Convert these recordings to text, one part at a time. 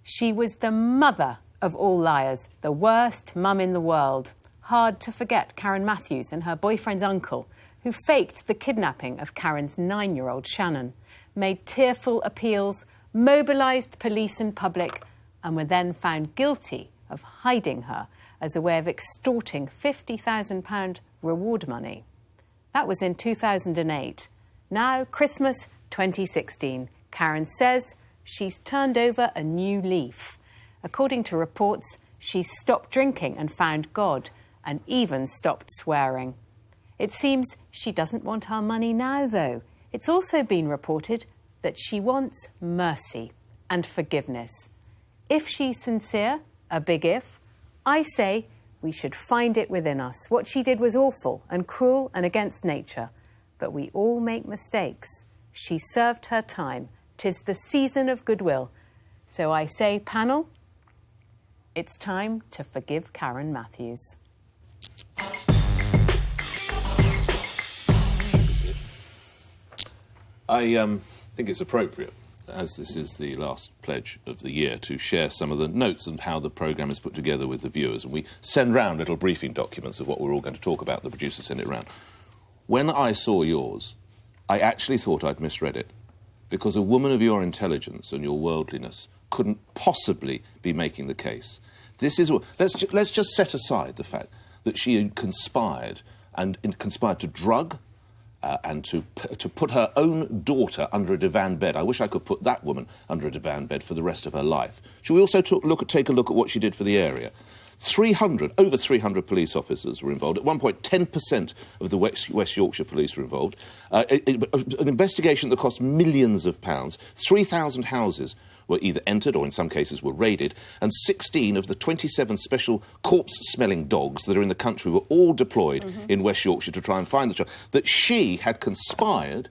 She was the mother of all liars, the worst mum in the world. Hard to forget Karen Matthews and her boyfriend's uncle, who faked the kidnapping of Karen's 9-year-old Shannon, made tearful appeals, mobilised police and public, and were then found guilty of hiding her as a way of extorting £50,000 reward money. That was in 2008. Now, Christmas 2016, Karen says she's turned over a new leaf. According to reports, she's stopped drinking and found God, and even stopped swearing. It seems she doesn't want our money now, though. It's also been reported that she wants mercy and forgiveness. If she's sincere, a big if, I say we should find it within us. What she did was awful and cruel and against nature. But we all make mistakes. She served her time. 'Tis the season of goodwill. So I say, panel, it's time to forgive Karen Matthews. I think it's appropriate, as this is the last pledge of the year, to share some of the notes and how the programme is put together with the viewers. And we send round little briefing documents of what we're all going to talk about. The producers send it round. When I saw yours, I actually thought I'd misread it, because a woman of your intelligence and your worldliness couldn't possibly be making the case. This is what... Let's just set aside the fact that she had conspired to drug and to put her own daughter under a divan bed. I wish I could put that woman under a divan bed for the rest of her life. Should we also take a look at what she did for the area? Over 300 police officers were involved. At one point, 10% of the West Yorkshire police were involved. An investigation that cost millions of pounds. 3,000 houses were either entered or in some cases were raided, and 16 of the 27 special corpse-smelling dogs that are in the country were all deployed in West Yorkshire to try and find the child. That she had conspired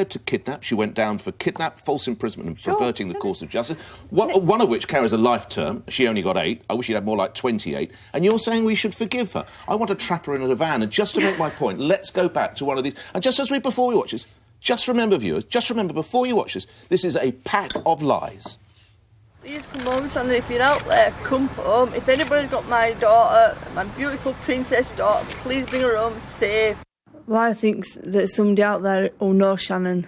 to kidnap. She went down for kidnap, false imprisonment and perverting the course of justice, one of which carries a life term. She only got 8. I wish she'd had more like 28. And you're saying we should forgive her. I want to trap her in a divan. And just to make my point, let's go back to one of these. And just before we watch this, just remember, viewers, before you watch this is a pack of lies. Please come home, Shannon, if you're out there, come home. If anybody's got my daughter, my beautiful princess daughter, please bring her home safe. Well, I think that somebody out there will know Shannon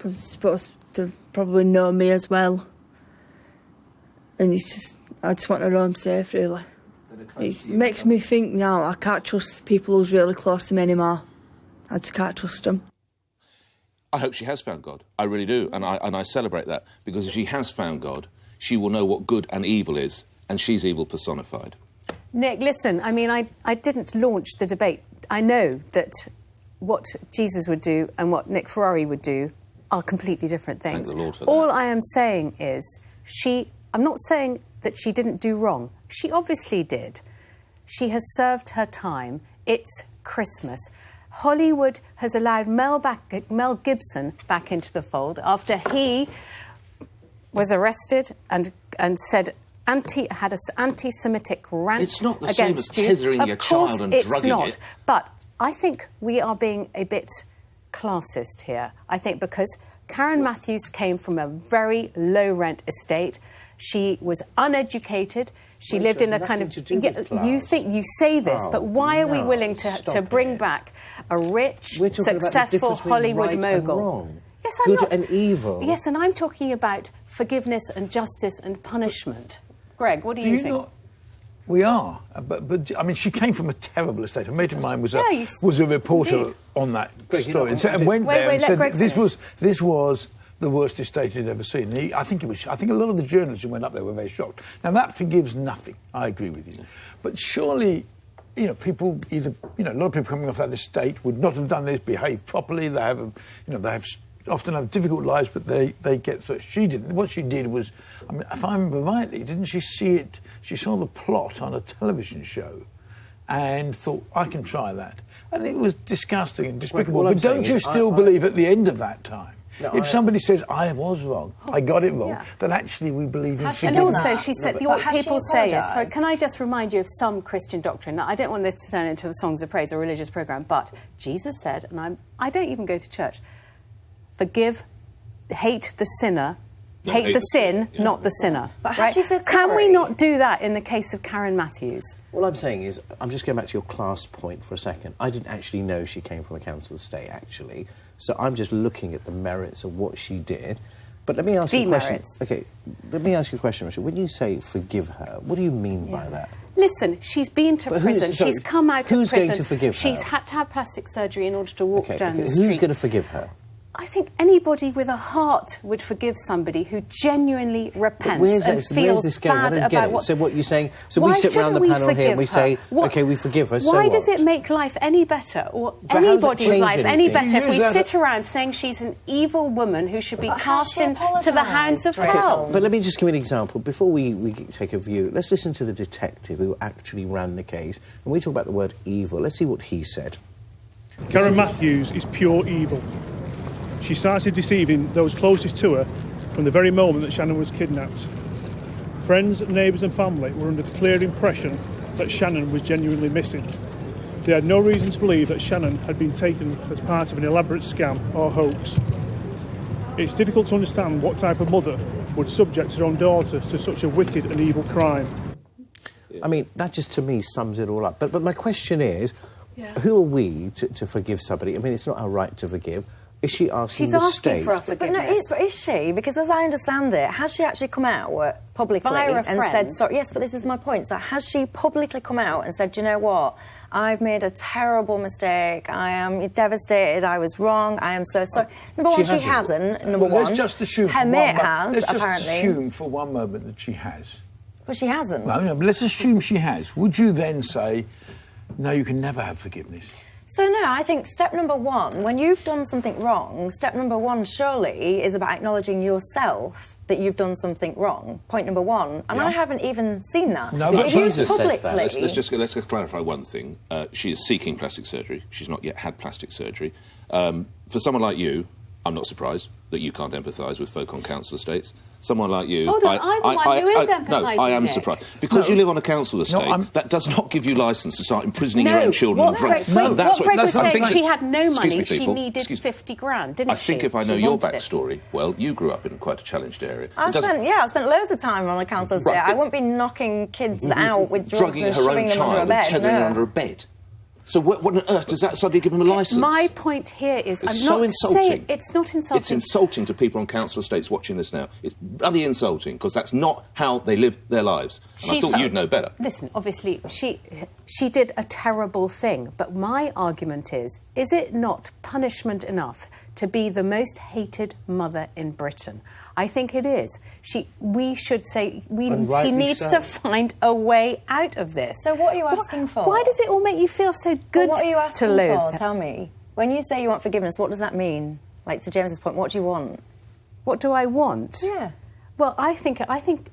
was supposed to probably know me as well. And I just want her home safe, really. It makes me think now I can't trust people who's really close to me anymore. I just can't trust them. I hope she has found God. I really do. And I celebrate that, because if she has found God, she will know what good and evil is, and she's evil personified. Nick, listen, I mean, I didn't launch the debate. I know that what Jesus would do and what Nick Ferrari would do are completely different things. Thank the Lord for that. All I am saying is I'm not saying that she didn't do wrong. She obviously did. She has served her time. It's Christmas. Hollywood has allowed Mel Gibson back into the fold after he was arrested and said had an anti-Semitic rant against Jews. It's not the same as tethering your child and drugging it. Of course it's not. But I think we are being a bit classist here. I think because Karen Matthews came from a very low-rent estate. She was uneducated. She lived in a kind of... You say this, but why are we willing to bring back a rich, successful Hollywood mogul? Yes, good and evil. Yes, and I'm talking about forgiveness and justice and punishment. Greg, what do you think? We are, but I mean, she came from a terrible estate. A mate of mine was a reporter on that story, and went there and said this was the worst estate he'd ever seen. I think a lot of the journalists who went up there were very shocked. Now that forgives nothing. I agree with you, but surely, people a lot of people coming off that estate would not have done this, behaved properly. They often have difficult lives, but they get through. She didn't. What she did was, I mean, if I remember rightly, didn't she see it? She saw the plot on a television show and thought, I can try that. And it was disgusting and despicable. But don't you still believe at the end of that time, if somebody says, I was wrong, I got it wrong, then actually we believe in forgiveness. And also, she said, what people say is... Sorry, can I just remind you of some Christian doctrine? Now, I don't want this to turn into a Songs of Praise or religious programme, but Jesus said, and I don't even go to church, forgive, hate the sinner, Hate the sin, not the sinner. But right? she said Can we sorry? not do that in the case of Karen Matthews? All I'm saying is, I'm just going back to your class point for a second. I didn't actually know she came from a council estate, actually. So I'm just looking at the merits of what she did. But let me ask you a question. Demerits. OK, let me ask you a question, Rachel. When you say forgive her, what do you mean by that? Listen, she's been to prison. She's come out of prison. Who's going to forgive her? She's had to have plastic surgery in order to walk down the Who's street. going to forgive her? I think anybody with a heart would forgive somebody who genuinely repents and feels this going? bad I don't get about it. what... So what you're saying... So Why we sit around the shouldn't we panel here and we forgive say, her? OK, we forgive her, Why so does what? it make life any better, or But how does that anybody's change life any anything? better, if we Use that- sit around saying she's an evil woman who should be But has cast she into the hands of apologised, Rachel? hell? But let me just give you an example. Before we take a view, let's listen to the detective who actually ran the case. And we talk about the word evil. Let's see what he said. Karen Matthews is pure evil. She started deceiving those closest to her from the very moment that Shannon was kidnapped. Friends, neighbours and family were under the clear impression that Shannon was genuinely missing. They had no reason to believe that Shannon had been taken as part of an elaborate scam or hoax. It's difficult to understand what type of mother would subject her own daughter to such a wicked and evil crime. I mean, that just, to me, sums it all up. But my question is, who are we to forgive somebody? I mean, it's not our right to forgive. Is she asking She's the asking state? for our But no, forgiveness. is she? Because as I understand it, has she actually come out publicly Via a and friend? said sorry? Yes, but this is my point. So has she publicly come out and said, "Do you know what? I've made a terrible mistake. I am devastated. I was wrong. I am so sorry." Number one, she hasn't. Number Well, one, let's just assume her for mate one has, let's just apparently. assume for one moment that she has. But she hasn't. No, but let's assume she has. Would you then say, no, you can never have forgiveness? So no, I think step number one, when you've done something wrong, step number one surely is about acknowledging yourself that you've done something wrong. Point number one. And I haven't even seen that. No, but If you Jesus says that. publicly- Let's just clarify one thing. She is seeking plastic surgery. She's not yet had plastic surgery. For someone like you, I'm not surprised that you can't empathise with folk on council estates. Someone like you... Hold on, I'm the one who is No, empathising, I am Nick. surprised. Because you live on a council estate, that does not give you licence to start imprisoning your own children. What Greg was saying, I'm she had no Excuse money, me, she people. needed Excuse me. 50 grand, didn't I she? think if I know She your wanted it. backstory, well, you grew up in quite a challenged area. I spent loads of time on a council estate. I wouldn't be knocking kids out with drugs drugging and her shoving own them under a child bed. and tethering her No. under a bed. So what on earth does that suddenly give them a licence? My point here is, It's I'm so not insulting. saying it's not insulting. It's insulting to people on council estates watching this now. It's bloody insulting, because that's not how they live their lives. And I thought you'd know better. Listen, obviously, she did a terrible thing, but my argument is it not punishment enough to be the most hated mother in Britain? I think it is. We should say she needs to find a way out of this. So what are you asking for? Why does it all make you feel so good What are you to asking loathe? for? Tell me. When you say you want forgiveness, what does that mean? Like, to James's point, what do you want? What do I want? Yeah. Well, I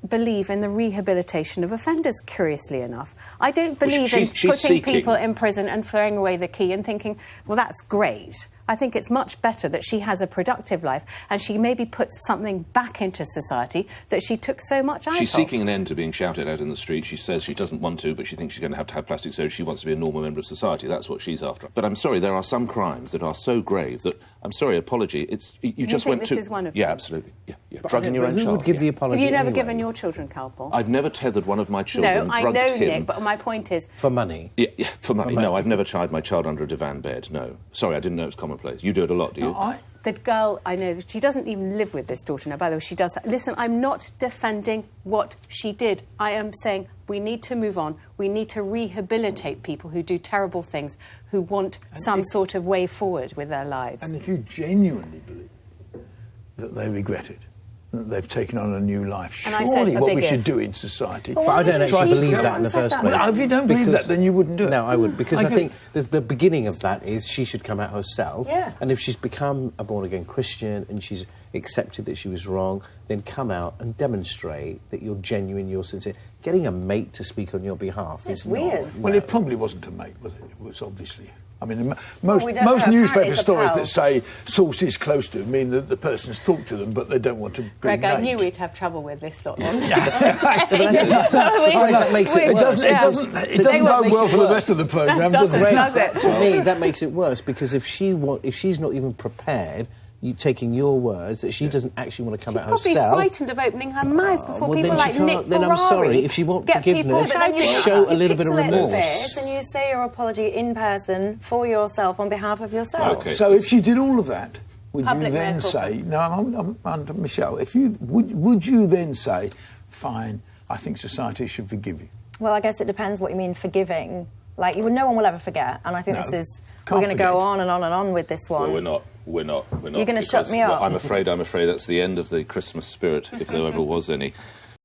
believe in the rehabilitation of offenders, curiously enough. I don't believe in she's putting seeking. people in prison and throwing away the key and thinking, well, that's great. I think it's much better that she has a productive life and she maybe puts something back into society that she took so much out of. She's seeking an end to being shouted at in the street. She says she doesn't want to, but she thinks she's going to have plastic surgery. She wants to be a normal member of society. That's what she's after. But I'm sorry, there are some crimes that are so grave that, I'm sorry, apology, you just think went this is one of Yeah, them? absolutely. Yeah. Drugging your own Who child. would give the apology Have you never anyway? given your children Calpol? I've never tethered one of my children, No, I drugged know, him. Nick, but my point is... For money? Yeah, for money. No, I've never tied my child under a divan bed, no. Sorry, I didn't know it was commonplace. You do it a lot, do you? The girl, I know, she doesn't even live with this daughter now. By the way, she does... Listen, I'm not defending what she did. I am saying we need to move on. We need to rehabilitate people who do terrible things, who want some sort of way forward with their lives. And if you genuinely believe that they regret it, that they've taken on a new life, And I said surely a what big we should if. do in society... But I don't actually believe that in the first place. Well, if you don't believe that, then you wouldn't do it. No, I would, because I think the beginning of that is she should come out herself. Yeah. And if she's become a born-again Christian and she's accepted that she was wrong, then come out and demonstrate that you're genuine, you're sincere. Getting a mate to speak on your behalf is weird. not... Well, it probably wasn't a mate, was it? It was obviously... I mean, most we don't know. newspaper Apparently it's a stories pal. that say sources close to mean that the person's talked to them, but they don't want to be Greg, I knew named. we'd have trouble with this lot. That makes it worse. It doesn't bode well for the rest of the programme, does it? Does it? To me, that makes it worse, because if she's not even prepared, taking your words that she doesn't actually want to come out herself. She's probably frightened of opening her mouth before people like Nick Ferrari. Then I'm sorry. If you want forgiveness, show a little bit of remorse. And you say your apology in person for yourself on behalf of yourself. Okay. So if she did all of that, would you then say, no, I'm under Michelle, would you then say, fine, I think society should forgive you? Well, I guess it depends what you mean forgiving. Like, no one will ever forget, and I think we're going to go on and on and on with this one. Well, we're not. You're going to shut me up? I'm afraid that's the end of the Christmas spirit, if there ever was any.